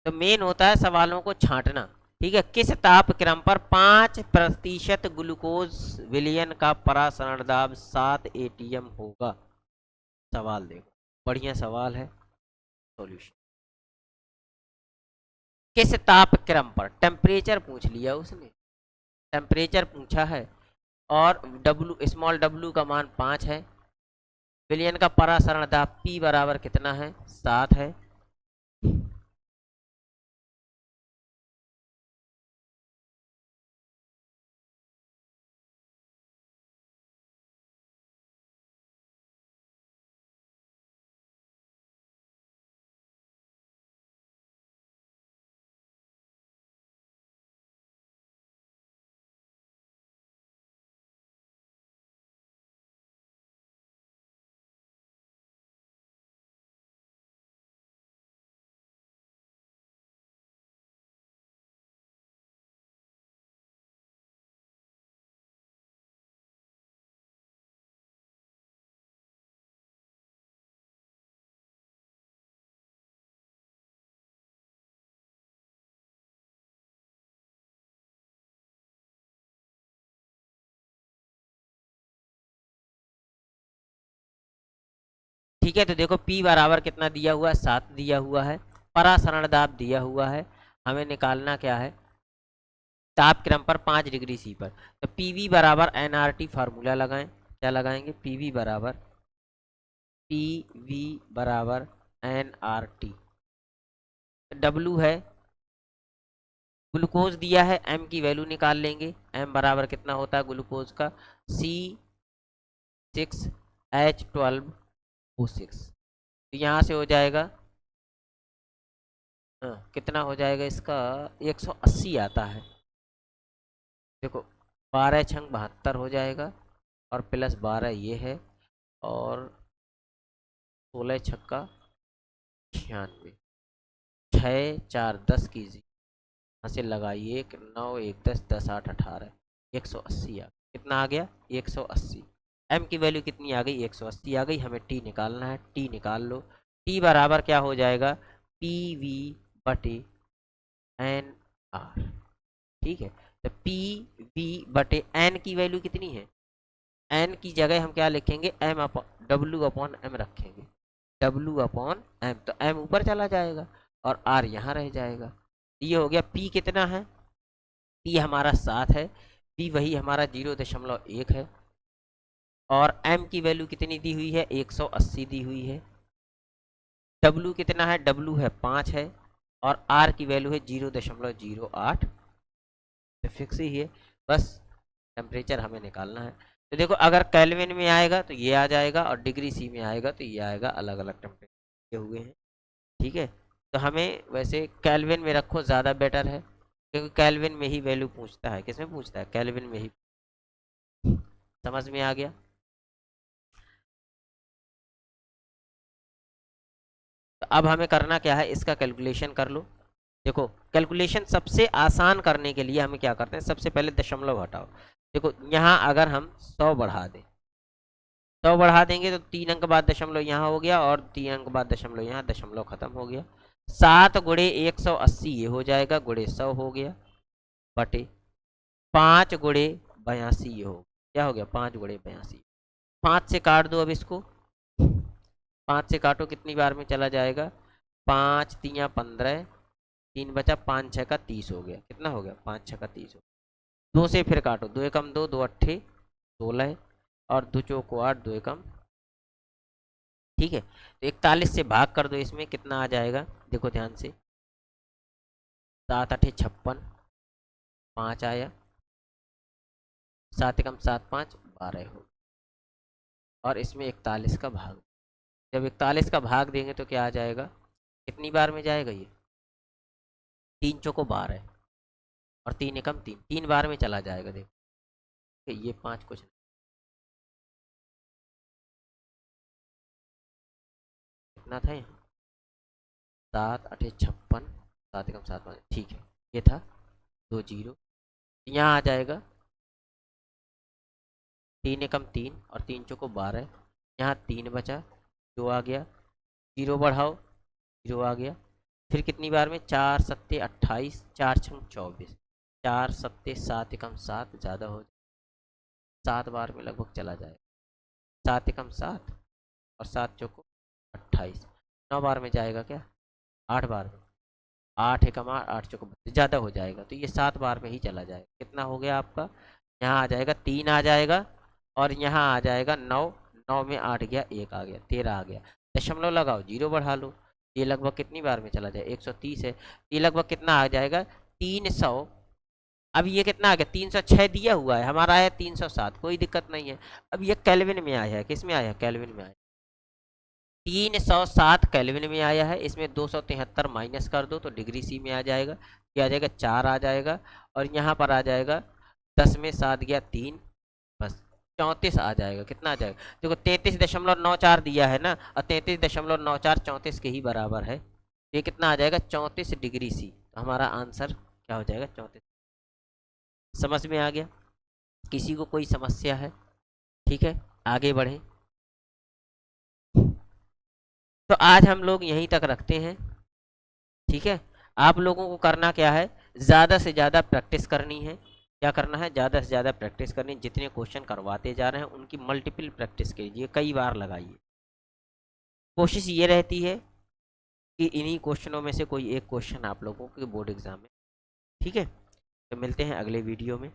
तो मेन होता है सवालों को छांटना। ठीक है, किस ताप क्रम पर 5% ग्लूकोज विलयन का परासरण दाब 7 atm होगा? सवाल देखो, बढ़िया सवाल है। सॉल्यूशन, किस ताप क्रम पर, टेम्परेचर पूछ लिया उसने, टेम्परेचर पूछा है, और डब्लू, स्मॉल डब्लू का मान 5 है, विलयन का परासरण दाब पी बराबर कितना है, 7 है। ठीक है, तो देखो P बराबर कितना दिया हुआ है, 7 दिया हुआ है, परासरण दाब दिया हुआ है, हमें निकालना क्या है, ताप क्रम पर 5 डिग्री C पर। तो PV बराबर nRT फार्मूला लगाएं, क्या लगाएंगे, PV बराबर nRT। W है, ग्लूकोज दिया है, M की वैल्यू निकाल लेंगे, M बराबर कितना होता है ग्लूकोज का, C6H12O6। तो यहाँ से हो जाएगा, कितना हो जाएगा इसका, 180 आता है। देखो 12×6 = 72 हो जाएगा, और प्लस 12 ये है, और 16×6 = 96, 6×4 = 10 कीजिए, यहाँ से लगाइए, 1 9 1 10 10 8 18, 180 कितना आ गया, 180। एम की वैल्यू कितनी आ गई, 180 आ गई। हमें टी निकालना है, टी निकाल लो। टी बराबर क्या हो जाएगा, पी वी बटे एन आर। ठीक है, तो पी वी बटे एन की वैल्यू कितनी है, एन की जगह हम क्या लिखेंगे, M upon W upon M रखेंगे, डब्ल्यू अपॉन एम, तो एम ऊपर चला जाएगा और आर यहाँ रह जाएगा। ये हो गया, पी कितना है, पी हमारा 7 है, पी वही हमारा 0.1 है, और एम की वैल्यू कितनी दी हुई है, 180 दी हुई है। डब्ल्यू कितना है, डब्ल्यू है 5 है, और आर की वैल्यू है 0.08। तो फिक्स ही है, बस टेम्परेचर हमें निकालना है। तो देखो अगर केल्विन में आएगा तो ये आ जाएगा, और डिग्री सी में आएगा तो ये आएगा, अलग अलग टेम्परेचर हुए हैं। ठीक है, तो हमें वैसे केल्विन में रखो, ज़्यादा बेटर है, क्योंकि केल्विन में ही वैल्यू पूछता है, किसमें पूछता है, केल्विन में ही। समझ में आ गया। तो अब हमें करना क्या है, इसका कैलकुलेशन कर लो। देखो कैलकुलेशन सबसे आसान करने के लिए हमें क्या करते हैं, सबसे पहले दशमलव हटाओ। देखो यहाँ अगर हम 100 बढ़ा दें, 100 बढ़ा देंगे तो 3 अंक बाद दशमलव यहाँ हो गया, और 3 अंक बाद दशमलव यहाँ, दशमलव खत्म हो गया। 7 × 180 ये हो जाएगा, गुणे 100 हो गया, बटे 5 × 82 ये हो, क्या हो गया, 5 × 82। 5 से काट दो अब इसको, 5 से काटो कितनी बार में चला जाएगा, 5×3 = 15, 3 बचा, 5×6 = 30 हो गया, कितना हो गया, 5×6 = 30 हो गया। 2 से फिर काटो, 2 एकम 2, 2 अट्ठे 16, और 2 चौको 8, 2 एकम। ठीक है, तो 41 से भाग कर दो, इसमें कितना आ जाएगा, देखो ध्यान से, 7×8 = 56, 5 आया, 7 × 7 = 5 12 हो, और इसमें 41 का भाग, जब 41 का भाग देंगे तो क्या आ जाएगा, कितनी बार में जाएगा ये, 3 चौको 12, और 3 एकम 3, 3 बार में चला जाएगा। देखो ये 5 कुछ नहीं, कितना था यहाँ, 7×8 = 56, 7 × 7 = 5, ठीक है, ये था 2 जीरो, यहाँ आ जाएगा 3 एकम 3 और 3 चौको 12, यहाँ 3 बचा, 2 आ गया, 0 बढ़ाओ, 0 आ गया। फिर कितनी बार में, 4 सत्ते 28, 4 छंग 24, 4 सत्ते 7 एकम 7, ज़्यादा हो 7 बार में लगभग चला जाएगा। 7 एकम 7 और 7 चौको 28, 9 बार में जाएगा क्या, 8 बार में, 8 एकम 8, 8 चौको 32, ज़्यादा हो जाएगा, तो ये 7 बार में ही चला जाएगा। कितना हो गया आपका, यहाँ आ जाएगा 3 आ जाएगा, और यहाँ आ जाएगा 9, 9 में 8 गया, 1 आ गया, 13 आ गया। दशमलव लगाओ, 0 बढ़ा लो, ये लगभग कितनी बार में चला जाए, 130 है, ये लगभग कितना आ जाएगा, 300। अब ये कितना आ गया, 306 दिया हुआ है, हमारा आया 307, कोई दिक्कत नहीं है। अब ये केल्विन में आया है, किस में आया है, केल्विन में आया, 307 केल्विन में आया है। इसमें 273 माइनस कर दो तो डिग्री सी में आ जाएगा, क्या आ जाएगा, 4 आ जाएगा, और यहाँ पर आ जाएगा 10 में 7 गया 3, बस 34 आ जाएगा। कितना आ जाएगा, देखो 33.94 दिया है ना, और 33.94 34 के ही बराबर है, तो ये कितना आ जाएगा, 34 डिग्री सी। तो हमारा आंसर क्या हो जाएगा, 34। समझ में आ गया, किसी को कोई समस्या है, ठीक है, आगे बढ़े। तो आज हम लोग यहीं तक रखते हैं, ठीक है। आप लोगों को करना क्या है, ज़्यादा से ज़्यादा प्रैक्टिस करनी है। क्या करना है, ज़्यादा से ज़्यादा प्रैक्टिस करनी है। जितने क्वेश्चन करवाते जा रहे हैं उनकी मल्टीपल प्रैक्टिस कीजिए, कई बार लगाइए। कोशिश ये रहती है कि इन्हीं क्वेश्चनों में से कोई एक क्वेश्चन आप लोगों के बोर्ड एग्जाम में, ठीक है। तो मिलते हैं अगले वीडियो में।